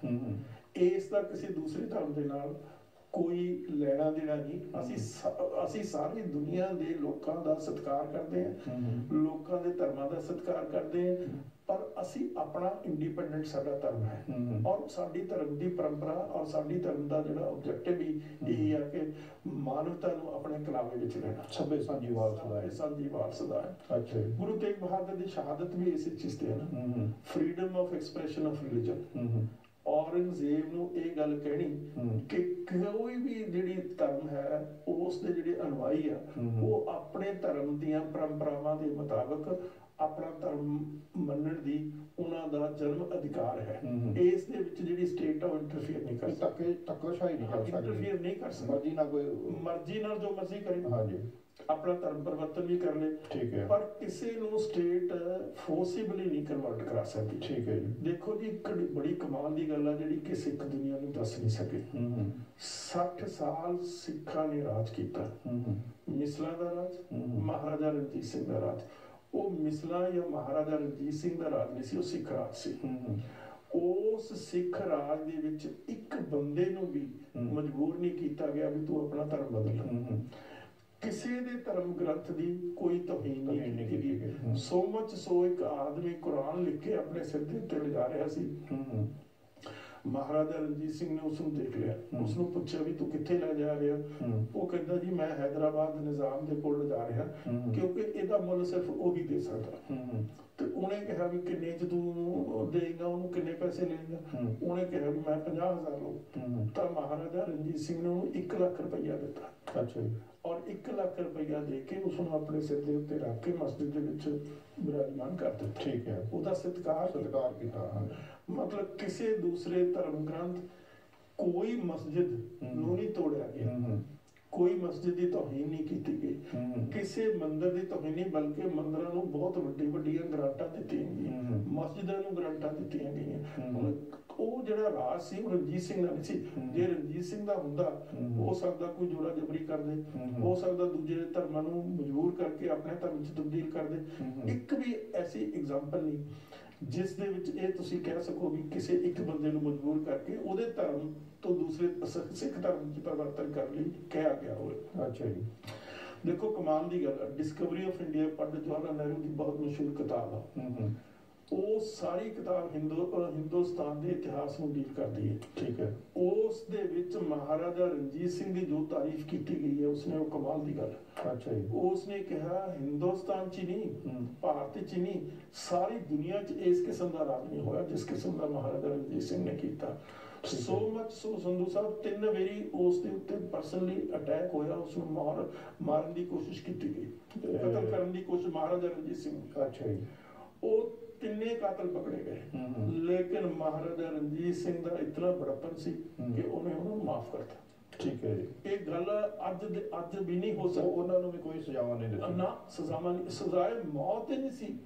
ਇਸ ਦਾ ਕਿਸੇ ਦੂਸਰੇ ਧਰਮ ਦੇ ਨਾਲ ਕੋਈ ਲੈਣਾ ਦੇਣਾ ਨਹੀਂ। ਅਸੀਂ ਸਾਰੀ ਦੁਨੀਆ ਦੇ ਲੋਕਾਂ ਦਾ ਸਤਿਕਾਰ ਕਰਦੇ ਹਾਂ, ਲੋਕਾਂ ਦੇ ਧਰਮਾਂ ਦਾ ਸਤਿਕਾਰ ਕਰਦੇ ਹਾਂ, ਪਰ ਅਸੀਂ ਆਪਣਾ ਇੰਡੀਪੈਂਡੈਂਟ ਸਾਡਾ ਧਰਮ ਹੈ। ਔਰ ਸਾਡੀ ਧਰਮ ਦੀ ਪਰੰਪਰਾ ਔਰ ਸਾਡੀ ਧਰਮ ਦਾ ਜਿਹੜਾ ਆਬਜੈਕਟਿਵ ਵੀ ਇਹ ਹੈ ਕਿ ਮਾਨਵਤਾ ਨੂੰ ਆਪਣੇ ਕਲਾਵੇ ਵਿੱਚ ਲੈਣਾ, ਸਭੇ ਸਾਂਝੀ ਵਾਰਸਦਾ ਹੈ। ਸਾਂਝੀ ਵਾਰਸਦਾ ਹੈ। ਅੱਛਾ। ਗੁਰੂ ਤੇਗ ਬਹਾਦਰ ਦੀ ਸ਼ਹਾਦਤ ਵੀ ਇਸੇ ਚੀਜ਼ ਤੇ ਹੈ ਨਾ, freedom of expression of religion. Aurangzeb ਨੂੰ ਇਹ ਗੱਲ ਕਹਿਣੀ ਕਿ ਕੋਈ ਵੀ ਜਿਹੜੀ ਧਰਮ ਹੈ ਉਸ ਦੇ ਜਿਹੜੇ ਅਨੁਆਈ ਆ ਉਹ ਆਪਣੇ ਧਰਮ ਦੀਆਂ ਪਰੰਪਰਾਵਾਂ ਦੇ ਮੁਤਾਬਕ ਆਪਣਾ ਧਰਮ ਮੰਨਣ ਦੀ ਉਹਨਾਂ ਦਾ ਜਨਮ ਅਧਿਕਾਰ ਹੈ। ਇਸ ਦੇ ਵਿੱਚ ਜਿਹੜੀ ਸਟੇਟ ਉਹ ਇੰਟਰਫੀਅਰ ਨਹੀਂ ਕਰ ਸਕਦੀ, ਧੱਕਾਸ਼ਾਹੀ ਨਹੀਂ ਕਰ ਸਕਦੀ, ਇੰਟਰਫੀਅਰ ਨਹੀਂ ਕਰ ਸਕਦੀ। ਮਰਜ਼ੀ ਨਾਲ ਕੋਈ ਮਰਜ਼ੀ ਨਾਲ ਜੋ ਮਰਜ਼ੀ ਕਰੇ, ਹਾਂਜੀ, ਆਪਣਾ ਧਰਮ ਪਰਿਵਰਤਨ ਵੀ ਕਰ ਲੇ। ਠੀਕ ਹੈ। ਪਰ ਕਿਸੇ ਨੂੰ ਸਟੇਟ ਫੋਰਸੀਬਲੀ ਨਹੀਂ ਕਨਵਰਟ ਕਰਾ ਸਕਦੀ। ਠੀਕ ਹੈ ਜੀ। ਦੇਖੋ ਜੀ, ਇੱਕ ਬੜੀ ਕਮਾਲ ਦੀ ਗੱਲ ਆ ਜਿਹੜੀ ਕਿ ਸਿੱਖ ਦੁਨੀਆ ਨੂੰ ਦੱਸ ਨਹੀਂ ਸਕੇ। 60 ਸਾਲ ਸਿੱਖਾਂ ਨੇ ਰਾਜ ਕੀਤਾ। ਮਿਸਲਾਂ ਦਾ ਰਾਜ, ਮਹਾਰਾਜਾ ਰਣਜੀਤ ਸਿੰਘ ਦਾ ਰਾਜ। ਉਹ ਮਿਸਲਾਂ ਜਾਂ ਮਹਾਰਾਜਾ ਰਣਜੀਤ ਸਿੰਘ ਦਾ ਰਾਜ ਨਹੀਂ ਸੀ, ਉਹ ਸਿੱਖ ਰਾਜ ਸੀ। ਉਸ ਸਿੱਖ ਰਾਜ ਦੇ ਵਿੱਚ ਇੱਕ ਬੰਦੇ ਨੂੰ ਵੀ ਮਜਬੂਰ ਨਹੀਂ ਕੀਤਾ ਗਿਆ ਵੀ ਤੂੰ ਆਪਣਾ ਧਰਮ ਬਦਲ। ਕਿਸੇ ਦੇ ਧਰਮ ਗ੍ਰੰਥ ਦੀ ਕੋਈ ਤੋਹੀਨ ਨਹੀਂ ਕੀਤੀ ਗਈ। ਸੋ ਮਚ ਸੋ ਇੱਕ ਆਦਮੀ ਕੁਰਾਨ ਲਿਖ ਕੇ ਆਪਣੇ ਸਿਰ ਦੇ ਉੱਤੇ ਲਿਜਾ ਰਿਹਾ ਸੀ। ਮਹਾਰਾਜਾ ਰਣਜੀਤ ਸਿੰਘ ਨੇ ਉਸ ਨੂੰ ਦੇਖ ਲਿਆ, ਉਸ ਨੂੰ ਪੁੱਛਿਆ ਵੀ ਤੂੰ ਕਿੱਥੇ ਲੈ ਜਾ ਰਿਹਾ? ਉਹ ਕਹਿੰਦਾ ਜੀ ਮੈਂ ਹੈਦਰਾਬਾਦ ਨਿਜ਼ਾਮ ਦੇ ਕੋਲ ਲਿਜਾ ਰਿਹਾ ਕਿਉਂਕਿ ਇਹਦਾ ਮੁੱਲ ਸਿਰਫ ਉਹੀ ਦੇ ਸਕਦਾ। ਤੇ ਉਹਨੇ ਕਿਹਾ ਵੀ ਕਿੰਨੇ ਚ ਤੂੰ ਦੇਗਾ, ਉਹਨੂੰ ਕਿੰਨੇ ਪੈਸੇ ਲਏਗਾ? ਉਹਨੇ ਕਿਹਾ ਵੀ ਮੈਂ 50,000 ਲਊ। ਤਾਂ ਮਹਾਰਾਜਾ ਰਣਜੀਤ ਸਿੰਘ ਨੇ ਉਹਨੂੰ 1 ਲੱਖ ਰੁਪਈਆ ਦਿੱਤਾ। ਅੱਛਾ ਜੀ। ਔਰ 1 ਲੱਖ ਰੁਪਈਆ ਦੇ ਕੇ ਉਸ ਨੂੰ ਆਪਣੇ ਸਿਰ ਦੇ ਉੱਤੇ ਰੱਖ ਕੇ ਮਸਜਿਦ ਦੇ ਵਿੱਚ ਬਿਰਾਜਮਾਨ ਕਰ ਦਿੱਤਾ। ਠੀਕ ਹੈ। ਉਹਦਾ ਸਤਿਕਾਰ ਕੀਤਾ। ਮਤਲਬ ਕਿਸੇ ਦੂਸਰੇ ਧਰਮ ਗ੍ਰੰਥ, ਕੋਈ ਮਸਜਿਦ ਨੂੰ ਨਹੀਂ ਤੋੜਿਆ ਗਿਆ, ਕੋਈ ਮਸਜਿਦ ਦੀ ਤੋਹੀਨ ਨਹੀਂ ਕੀਤੀ ਗਈ, ਕਿਸੇ ਮੰਦਿਰ ਦੀ ਤੋਹੀਨ ਨਹੀਂ, ਬਲਕਿ ਮੰਦਿਰਾਂ ਨੂੰ ਬਹੁਤ ਵੱਡੀਆਂ ਗ੍ਰਾਂਟਾਂ ਦਿੱਤੀਆਂ ਗਈਆਂ, ਮਸਜਿਦਾਂ ਨੂੰ ਗ੍ਰਾਂਟਾਂ ਦਿੱਤੀਆਂ ਗਈਆਂ। ਉਹ ਜਿਹੜਾ ਰਾਜ ਸੀ ਉਹ ਰਣਜੀਤ ਸਿੰਘ ਦਾ ਨਹੀਂ ਸੀ। ਜੇ ਰਣਜੀਤ ਸਿੰਘ ਦਾ ਹੁੰਦਾ, ਹੋ ਸਕਦਾ ਕੋਈ ਜੋੜਾ ਜਬਰੀ ਕਰਦੇ, ਹੋ ਸਕਦਾ ਦੂਜੇ ਧਰਮਾਂ ਨੂੰ ਮਜਬੂਰ ਕਰਕੇ ਆਪਣੇ ਧਰਮ 'ਚ ਤਬਦੀਲ ਕਰਦੇ। ਇੱਕ ਵੀ ਐਸੀ ਐਗਜ਼ਾਮਪਲ ਨਹੀਂ ਜਿਸ ਦੇ ਵਿੱਚ ਇਹ ਤੁਸੀਂ ਕਹਿ ਸਕੋ ਵੀ ਕਿਸੇ ਇੱਕ ਬੰਦੇ ਨੂੰ ਮਜਬੂਰ ਕਰਕੇ ਉਹਦੇ ਧਰਮ ਤੋਂ ਦੂਸਰੇ ਸਿੱਖ ਧਰਮ 'ਚ ਪਰਿਵਰਤਨ ਕਰਨ ਲਈ ਕਿਹਾ ਗਿਆ ਹੋਵੇ। ਅੱਛਾ ਜੀ। ਦੇਖੋ ਕਮਾਲ ਦੀ ਗੱਲ ਹੈ, Discovery of India Pandit Jawahar Lal Nehru ਦੀ ਬਹੁਤ ਮਸ਼ਹੂਰ ਕਿਤਾਬ ਆ। ਉਹ ਸਾਰੀ ਕਿਤਾਬ ਹਿੰਦੁਸਤਾਨ ਦੇ ਇਤਿਹਾਸ ਨੂੰ ਡੀਲ ਕਰਦੀ ਹੈ। ਠੀਕ ਹੈ। ਉਸ ਦੇ ਵਿੱਚ ਮਹਾਰਾਜਾ ਰਣਜੀਤ ਸਿੰਘ ਦੀ ਜੋ ਤਾਰੀਫ ਕੀਤੀ ਗਈ ਹੈ, ਉਸਨੇ ਉਹ ਕਮਾਲ ਦੀ ਗੱਲ। ਅੱਛਾ ਜੀ। ਉਸਨੇ ਕਿਹਾ ਹਿੰਦੁਸਤਾਨ 'ਚ ਨਹੀਂ, ਭਾਰਤ 'ਚ ਨਹੀਂ, ਸਾਰੀ ਦੁਨੀਆ 'ਚ ਇਸ ਕਿਸਮ ਦਾ ਰਾਜ ਨਹੀਂ ਹੋਇਆ ਜਿਸ ਕਿਸਮ ਦਾ ਮਹਾਰਾਜਾ ਰਣਜੀਤ ਸਿੰਘ ਨੇ ਕੀਤਾ। ਸੋ ਮਚ ਸੋ ਸੰਧੂ ਸਾਹਿਬ 3 ਵਾਰੀ ਉਸ ਦੇ ਉੱਤੇ ਪਰਸਨਲੀ ਅਟੈਕ ਹੋਇਆ, ਉਸ ਨੂੰ ਮਾਰਨ ਦੀ ਕੋਸ਼ਿਸ਼ ਕੀਤੀ ਗਈ, ਕਤਲ ਕਰਨ ਦੀ ਕੋਸ਼ਿਸ਼ ਮਹਾਰਾਜਾ ਰਣਜੀਤ ਸਿੰਘ। ਅੱਛਾ ਜੀ। ਉਹ 3 ਕਾਤਲ ਪਕੜੇ ਗਏ, ਲੇਕਿਨ ਮਹਾਰਾਜਾ ਰਣਜੀਤ ਸਿੰਘ ਦਾ ਇਤਨਾ ਬੜਪਨ ਸੀ ਕਿ ਉਹਨੇ ਉਹਨੂੰ ਮਾਫ ਕਰਤਾ। ਠੀਕ ਹੈ ਜੀ। ਇਹ ਗੱਲ ਅੱਜ ਵੀ ਨਹੀਂ ਹੋ ਸਕਦੀ। ਉਹਨਾਂ ਨੂੰ ਵੀ ਕੋਈ ਸਜ਼ਾਵਾਂ ਨਹੀਂ ਦਿੱਤੀ ਨਾ, ਸਜ਼ਾਵਾਂ ਨਹੀਂ, ਸਜ਼ਾਏ ਮੌਤ ਹੀ ਨਹੀਂ ਸੀ।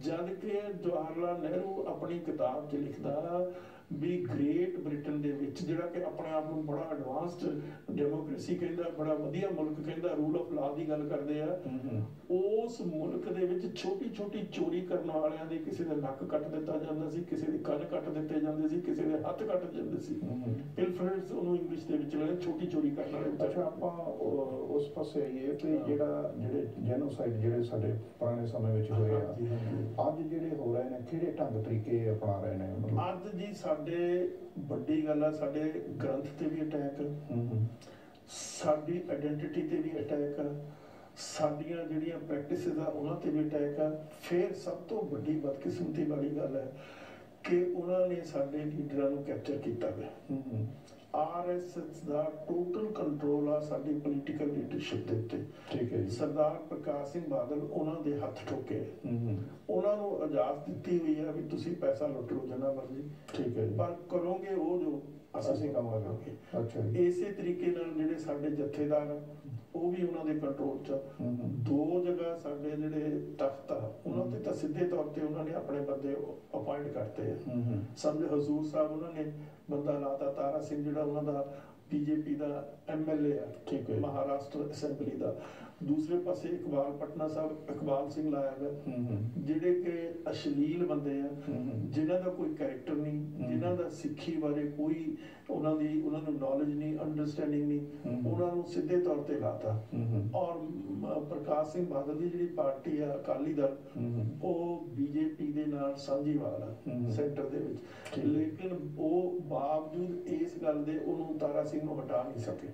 ਜਦ ਕਿ ਜਵਾਹਰ ਲਾਲ ਨਹਿਰੂ ਆਪਣੀ ਕਿਤਾਬ 'ਚ ਲਿਖਦਾ ਵੀ ਗ੍ਰੇਟ ਬ੍ਰਿਟਨ ਦੇ ਵਿੱਚ ਜਿਹੜਾ ਕਿ ਆਪਣੇ ਆਪ ਨੂੰ ਬੜਾ ਐਡਵਾਂਸਡ ਡੈਮੋਕ੍ਰੇਸੀ ਕਹਿੰਦਾ, ਬੜਾ ਵਧੀਆ ਮੁਲਕ ਕਹਿੰਦਾ, ਰੂਲ ਆਫ ਲਾ ਦੀ ਗੱਲ ਕਰਦੇ ਆ, ਉਸ ਮੁਲਕ ਦੇ ਵਿੱਚ ਛੋਟੀ ਛੋਟੀ ਚੋਰੀ ਕਰਨ ਵਾਲਿਆਂ ਦੇ ਕਿਸੇ ਦੇ ਨੱਕ ਕੱਟ ਦਿੱਤਾ ਜਾਂਦਾ ਸੀ, ਕਿਸੇ ਦੇ ਕੰਨ ਕੱਟ ਦਿੱਤੇ ਜਾਂਦੇ ਸੀ, ਕਿਸੇ ਦੇ ਹੱਥ ਕੱਟ ਜਾਂਦੇ ਸੀ। ਪਿਲਫਰੇਟਸ ਉਹਨੂੰ ਇੰਗਲਿਸ਼ ਦੇ ਵਿੱਚ ਲੈ, ਛੋਟੀ ਚੋਰੀ ਕਰਨ ਵਾਲੇ। ਅੱਛਾ, ਆਪਾਂ ਉਸ ਪਾਸੇ ਆਈਏ ਕਿ ਜਿਹੜੇ ਜੈਨੋਸਾਈਡ ਜਿਹੜੇ ਸਾਡੇ ਪੁਰਾਣੇ ਸਮੇਂ ਵਿੱਚ ਹੋਏ ਆ, ਅੱਜ ਜਿਹੜੇ ਹੋ ਰਹੇ ਨੇ, ਕਿਹੜੇ ਢੰਗ ਤਰੀਕੇ ਅਪਣਾ ਰਹੇ ਨੇ? ਅੱਜ ਜੀ ਸਾਡੇ ਵੱਡੀ ਗੱਲ ਆ, ਸਾਡੇ ਗ੍ਰੰਥ ਤੇ ਵੀ ਅਟੈਕ, ਸਾਡੀ ਆਇਡੈਂਟੀਟੀ ਤੇ ਵੀ ਅਟੈਕ, ਸਾਡੀਆਂ ਜਿਹੜੀਆਂ ਪ੍ਰੈਕਟਿਸਿਸ ਆ ਉਹਨਾਂ ਤੇ ਵੀ ਅਟੈਕ ਆ। ਫਿਰ ਸਭ ਤੋਂ ਵੱਡੀ ਬਦਕਿਸਮਤੀ ਵਾਲੀ ਗੱਲ ਹੈ ਕਿ ਉਹਨਾਂ ਨੇ ਸਾਡੇ ਲੀਡਰਾਂ ਨੂੰ ਕੈਪਚਰ ਕੀਤਾ ਗਿਆ। RSS ਦਾ ਟੋਟਲ ਕੰਟਰੋਲ ਆ ਸਾਡੀ ਪੋਲੀਟੀਕਲ ਲੀਡਰਸ਼ਿਪ ਦੇ ਉੱਤੇ। ਠੀਕ ਹੈ ਜੀ। ਸਰਦਾਰ ਪ੍ਰਕਾਸ਼ ਸਿੰਘ ਬਾਦਲ ਉਹਨਾਂ ਦੇ ਹੱਥ ਠੋਕੇ, ਉਹਨਾਂ ਨੂੰ ਇਜਾਜ਼ਤ ਦਿੱਤੀ ਹੋਈ ਹੈ ਵੀ ਤੁਸੀਂ ਪੈਸਾ ਲੁੱਟ ਲਓ ਜਿੰਨਾ ਮਰਜ਼ੀ, ਠੀਕ ਹੈ, ਪਰ ਕਰੋਗੇ ਉਹ ਜੋ ਅਸੀਂ ਕੰਮ ਕਰਾਂਗੇ। ਅੱਛਾ, ਇਸੇ ਤਰੀਕੇ ਨਾਲ ਜਿਹੜੇ ਸਾਡੇ ਜਥੇਦਾਰ ਉਹ ਵੀ ਉਹਨਾਂ ਦੇ ਕੰਟਰੋਲ 'ਚ। ਦੋ ਜਗ੍ਹਾ ਸਾਡੇ ਜਿਹੜੇ ਤਖਤ ਆ ਉਹਨਾਂ ਤੇ ਤਾਂ ਸਿੱਧੇ ਤੌਰ ਤੇ ਉਹਨਾਂ ਨੇ ਆਪਣੇ ਬੰਦੇ ਅਪਾਇੰਟ ਕਰਤੇ ਆ। ਸਮਝ ਹਜ਼ੂਰ ਸਾਹਿਬ ਉਹਨਾਂ ਨੇ ਬੰਦਾ ਲਾਤਾ, ਤਾਰਾ ਸਿੰਘ ਜਿਹੜਾ ਉਹਨਾਂ ਦਾ ਬੀਜੇਪੀ ਦਾ MLA ਆ, ਠੀਕ ਹੈ, ਮਹਾਰਾਸ਼ਟਰ ਅਸੈਂਬਲੀ ਦਾ। ਦੂਸਰੇ ਪਾਸੇ ਇਕਬਾਲ ਪਟਨਾ ਸਾਹਿਬ ਇਕਬਾਲ ਸਿੰਘ ਲਾਇਆ ਗਿਆ, ਜਿਹੜੇ ਕਿ ਅਸ਼ਲੀਲ ਬੰਦੇ ਆ, ਜਿਨ੍ਹਾਂ ਦਾ ਕੋਈ ਕੈਰੈਕਟਰ ਨਹੀਂ, ਜਿਨ੍ਹਾਂ ਦਾ ਸਿੱਖੀ ਬਾਰੇ ਕੋਈ ਉਹਨਾਂ ਨੂੰ ਨੌਲੇਜ ਨਹੀਂ, ਅੰਡਰਸਟੈਂਡਿੰਗ ਨਹੀਂ, ਉਹਨਾਂ ਨੂੰ ਸਿੱਧੇ ਤੌਰ ਤੇ ਲਾਤਾ। ਔਰ ਪ੍ਰਕਾਸ਼ ਸਿੰਘ ਬਾਦਲ ਦੀ ਜਿਹੜੀ ਪਾਰਟੀ ਆ ਅਕਾਲੀ ਦਲ, ਉਹ ਬੀਜੇਪੀ ਦੇ ਨਾਲ ਸਾਂਝੀਵਾਲ ਆ ਸੈਂਟਰ ਦੇ ਵਿੱਚ, ਲੇਕਿਨ ਉਹ ਬਾਵਜੂਦ ਇਸ ਗੱਲ ਦੇ ਉਹਨੂੰ ਤਾਰਾ ਸਿੰਘ ਨੂੰ ਹਟਾ ਨਹੀਂ ਸਕੇ।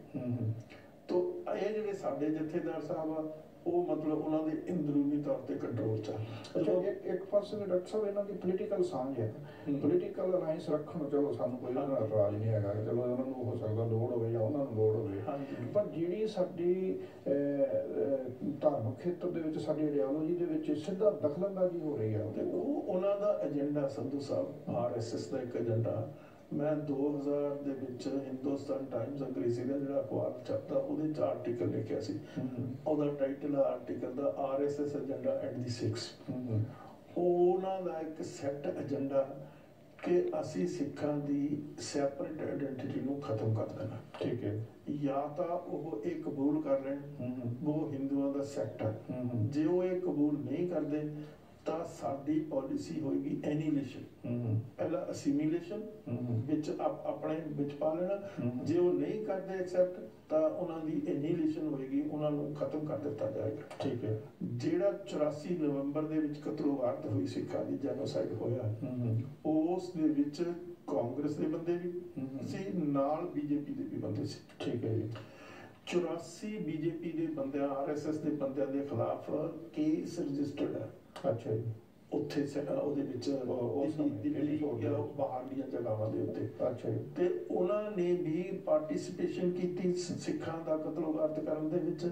ਤੋ ਇਹ ਜਿਹੜੇ ਸਾਡੇ ਜਥੇਦਾਰ ਸਾਹਿਬ ਆ ਉਹ ਮਤਲਬ ਉਹਨਾਂ ਦੇ ਅੰਦਰੂਨੀ ਤੌਰ ਤੇ ਕੰਟਰੋਲ 'ਚ ਆ। ਅੱਛਾ, ਇੱਕ ਪਾਸੇ ਡਾਕਟਰ ਸਾਹਿਬ ਇਹਨਾਂ ਦੀ ਪੋਲੀਟੀਕਲ ਸਾਂਝ ਹੈ, ਪੋਲੀਟੀਕਲ ਅਲਾਈਅੰਸ ਰੱਖਣ, ਚਲੋ ਸਾਨੂੰ ਕੋਈ ਉਹਨਾਂ ਦਾ ਇਤਰਾਜ਼ ਨਹੀਂ ਹੈਗਾ, ਚਲੋ ਉਹਨਾਂ ਨੂੰ ਹੋ ਸਕਦਾ ਲੋੜ ਹੋਵੇ ਜਾਂ ਉਹਨਾਂ ਨੂੰ ਲੋੜ ਹੋਵੇ, ਪਰ ਜਿਹੜੀ ਸਾਡੀ ਧਾਰਮਿਕ ਖੇਤਰ ਦੇ ਵਿੱਚ ਸਾਡੀ ਆਈਡੀਓਲੋਜੀ ਦੇ ਵਿੱਚ ਸਿੱਧਾ ਦਖਲਅੰਦਾਜ਼ੀ ਹੋ ਰਹੀ ਹੈ, ਤੇ ਉਹ ਉਹਨਾਂ ਦਾ ਏਜੰਡਾ ਸੰਧੂ ਸਾਹਿਬ, RSS ਦਾ ਇੱਕ ਏਜੰਡਾ। ਮੈਂ 2000 ਦੇ ਵਿੱਚ ਹਿੰਦੁਸਤਾਨ ਟਾਈਮਸ ਅੰਗਰੇਜ਼ੀ ਦਾ ਜਿਹੜਾ ਅਖਬਾਰ ਛਪਦਾ ਉਹਦੇ 'ਚ ਆਰਟੀਕਲ ਲਿਖਿਆ ਸੀ, ਉਹਦਾ ਟਾਈਟਲ ਆ article the RSS agenda at the 6। ਉਹਨਾਂ ਦਾ ਇੱਕ ਸੈੱਟ ਏਜੰਡਾ ਕਿ ਅਸੀਂ ਸਿੱਖਾਂ ਦੀ ਸੈਪਰੇਟ ਆਇਡੈਂਟੀਟੀ ਨੂੰ ਖਤਮ ਕਰ ਦੇਣਾ। ਠੀਕ ਹੈ, ਜਾਂ ਤਾਂ ਉਹ ਇਹ ਕਬੂਲ ਕਰ ਲੈਣ ਉਹ ਹਿੰਦੂਆਂ ਦਾ ਸੈਕਟ ਹੈ, ਜੇ ਉਹ ਇਹ ਕਬੂਲ ਨਹੀਂ ਕਰਦੇ ਤਾਂ ਸਾਡੀ ਪਾਲਿਸੀ ਹੋਏਗੀ ਐਨੀਲੇਸ਼ਨ, ਪਹਿਲਾਂ ਅਸੀਮੀਲੇਸ਼ਨ ਵਿੱਚ ਆਪਣੇ ਵਿੱਚ ਪਾ ਲੈਣਾ, ਜੇ ਉਹ ਨਹੀਂ ਕਰਦੇ ਐਕਸੈਪਟ ਤਾਂ ਉਹਨਾਂ ਦੀ ਐਨੀਲੇਸ਼ਨ ਹੋਏਗੀ, ਉਹਨਾਂ ਨੂੰ ਖਤਮ ਕਰ ਦਿੱਤਾ ਜਾਏਗਾ। ਠੀਕ ਹੈ, ਜਿਹੜਾ 84 ਨਵੰਬਰ ਦੇ ਵਿੱਚ ਕਤਲੋਗਾਰਤ ਹੋਈ ਸਿੱਖਾਂ ਦੀ, ਜੈਨੋਸਾਈਡ ਹੋਇਆ, ਉਸ ਦੇ ਵਿੱਚ ਕਾਂਗਰਸ ਦੇ ਬੰਦੇ ਵੀ ਸੀ, ਨਾਲ ਬੀਜੇਪੀ ਦੇ ਵੀ ਬੰਦੇ ਸੀ। ਠੀਕ ਹੈ ਜੀ, 84 ਬੀਜੇਪੀ ਦੇ ਬੰਦਿਆਂ, RSS ਦੇ ਬੰਦਿਆਂ ਦੇ ਖਿਲਾਫ ਕੇਸ ਰਜਿਸਟਰਡ ਹੈ। ਅੱਛਾ ਜੀ, ਉੱਥੇ ਉਹਦੇ ਵਿੱਚ ਦਿੱਲੀ ਜਾਂ ਬਾਹਰ ਦੀਆਂ ਜਗ੍ਹਾਵਾਂ ਦੇ ਉੱਤੇ। ਅੱਛਾ ਜੀ, ਤੇ ਉਹਨਾਂ ਨੇ ਵੀ ਪਾਰਟਿਸਿਪੇਸ਼ਨ ਕੀਤੀ ਸਿੱਖਾਂ ਦਾ ਕਤਲੋਗਾਰਤ ਕਰਨ ਦੇ ਵਿੱਚ,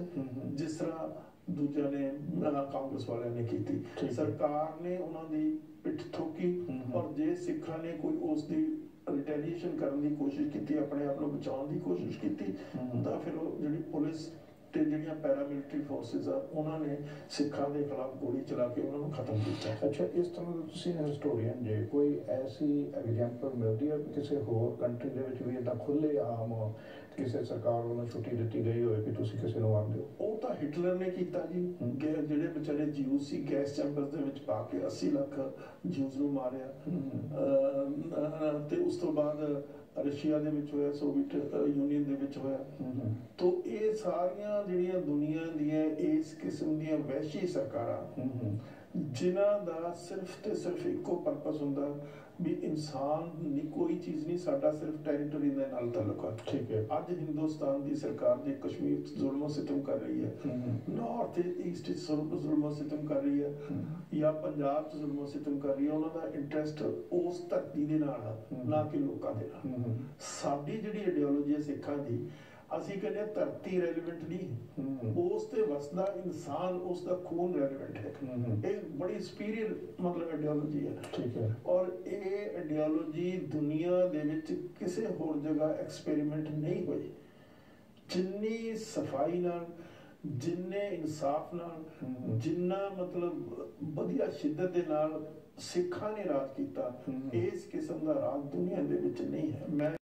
ਜਿਸ ਤਰ੍ਹਾਂ ਦੂਜਿਆਂ ਨੇ ਕਾਂਗਰਸ ਵਾਲਿਆਂ ਨੇ ਕੀਤੀ। ਸਰਕਾਰ ਨੇ ਉਹਨਾਂ ਦੀ ਪਿੱਠ ਠੋਕੀ, ਔਰ ਜੇ ਸਿੱਖਾਂ ਨੇ ਕੋਈ ਉਸ ਦੀ ਰਿਟੈਲੀਏਸ਼ਨ ਕਰਨ ਦੀ ਕੋਸ਼ਿਸ਼ ਕੀਤੀ, ਆਪਣੇ ਆਪ ਨੂੰ ਬਚਾਉਣ ਦੀ ਕੋਸ਼ਿਸ਼ ਕੀਤੀ, ਤਾਂ ਫਿਰ ਉਹ ਜਿਹੜੀ ਪੁਲਿਸ ਤੇ ਜਿਹੜੀਆਂ ਪੈਰਾਮਿਲਟਰੀ ਫੋਰਸਿਸ ਆ ਉਹਨਾਂ ਨੇ ਸਿੱਖਾਂ ਦੇ ਖਿਲਾਫ ਗੋਲੀ ਚਲਾ ਕੇ ਉਹਨਾਂ ਨੂੰ ਖਤਮ ਕੀਤਾ। ਅੱਛਾ, ਇਸ ਤਰ੍ਹਾਂ ਦਾ ਤੁਸੀਂ ਹਿਸਟੋਰੀਅਨ ਜੇ ਕੋਈ ਐਸੀ ਐਗਜ਼ਾਮਪਲ ਮਿਲਦੀ ਹੈ ਕਿਸੇ ਹੋਰ ਕੰਟਰੀ ਦੇ ਵਿੱਚ ਵੀ ਇੱਦਾਂ ਖੁੱਲ੍ਹੇ ਆਮ ਕਿਸੇ ਸਰਕਾਰ ਵੱਲੋਂ ਛੁੱਟੀ ਦਿੱਤੀ ਗਈ ਹੋਵੇ ਕਿ ਤੁਸੀਂ ਕਿਸੇ ਨੂੰ ਮਾਰ ਦਿਓ? ਉਹ ਤਾਂ ਹਿਟਲਰ ਨੇ ਕੀਤਾ ਜੀ, ਜਿਹੜੇ ਵਿਚਾਰੇ ਜਿਊਜ਼ ਸੀ ਗੈਸ ਚੈਂਬਰਸ ਦੇ ਵਿੱਚ ਪਾ ਕੇ 80 ਲੱਖ ਜਿਊਜ਼ ਨੂੰ ਮਾਰਿਆ। ਤੇ ਉਸ ਤੋਂ ਬਾਅਦ ਰਸ਼ੀਆ ਦੇ ਵਿੱਚ ਹੋਇਆ, ਸੋਵੀਅਤ ਯੂਨੀਅਨ ਦੇ ਵਿੱਚ ਹੋਇਆ। ਤੋ ਇਹ ਸਾਰੀਆਂ ਜਿਹੜੀਆਂ ਦੁਨੀਆ ਦੀਆਂ ਇਸ ਕਿਸਮ ਦੀਆਂ ਵਹਿਸ਼ੀ ਸਰਕਾਰਾਂ, ਜਿਨ੍ਹਾਂ ਦਾ ਸਿਰਫ ਤੇ ਸਿਰਫ ਇੱਕੋ ਪਰਪਸ ਹੁੰਦਾ ਵੀ ਇਨਸਾਨ ਦੀ ਕੋਈ ਚੀਜ਼ ਨਹੀਂ, ਸਾਡਾ ਸਿਰਫ ਟੈਰੀਟਰੀ ਦੇ ਨਾਲ ਤਾਲੁਕ ਹੈ। ਠੀਕ ਹੈ, ਅੱਜ ਹਿੰਦੁਸਤਾਨ ਦੀ ਸਰਕਾਰ ਜੇ ਕਸ਼ਮੀਰ 'ਚ ਜ਼ੁਲਮੋ ਸਿਤਮ ਕਰ ਰਹੀ ਹੈ, ਨਾਰਥ ਈਸਟ 'ਚ ਜ਼ੁਲਮੋ ਸਿਤਮ ਕਰ ਰਹੀ ਹੈ, ਜਾਂ ਪੰਜਾਬ 'ਚ ਜ਼ੁਲਮੋ ਸਿਤਮ ਕਰ ਰਹੀ ਹੈ, ਉਹਨਾਂ ਦਾ ਇੰਟਰਸਟ ਉਸ ਧਰਤੀ ਦੇ ਨਾਲ ਆ, ਨਾ ਕਿ ਲੋਕਾਂ ਦੇ ਨਾਲ। ਸਾਡੀ ਜਿਹੜੀ ਆਈਡੀਓਲੋਜੀ ਹੈ ਸਿੱਖਾਂ ਦੀ, ਅਸੀਂ ਕਹਿੰਦੇ ਧਰਤੀ ਰੈਲੀਵੈਂਟ ਨਹੀਂ, ਉਸ ਤੇ ਵਸਦਾ ਇਨਸਾਨ, ਉਸ ਦਾ ਖੂਨ ਰੈਲੀਵੈਂਟ ਹੈ। ਇਹ ਬੜੀ ਸੁਪੀਰੀਅਰ ਮਤਲਬ ਆਈਡੀਓਲੋਜੀ ਹੈ। ਠੀਕ ਹੈ, ਔਰ ਇਹ ਆਈਡੀਓਲੋਜੀ ਦੁਨੀਆ ਦੇ ਵਿੱਚ ਕਿਸੇ ਹੋਰ ਜਗ੍ਹਾ ਐਕਸਪੈਰੀਮੈਂਟ ਨਹੀਂ ਹੋਈ। ਜਿੰਨੀ ਸਫਾਈ ਨਾਲ, ਜਿੰਨੇ ਇਨਸਾਫ ਨਾਲ, ਜਿੰਨਾ ਮਤਲਬ ਵਧੀਆ ਸ਼ਿੱਦਤ ਦੇ ਨਾਲ ਸਿੱਖਾਂ ਨੇ ਰਾਜ ਕੀਤਾ, ਇਸ ਕਿਸਮ ਦਾ ਰਾਜ ਦੁਨੀਆ ਦੇ ਵਿੱਚ ਨਹੀਂ ਹੈ। ਮੈਂ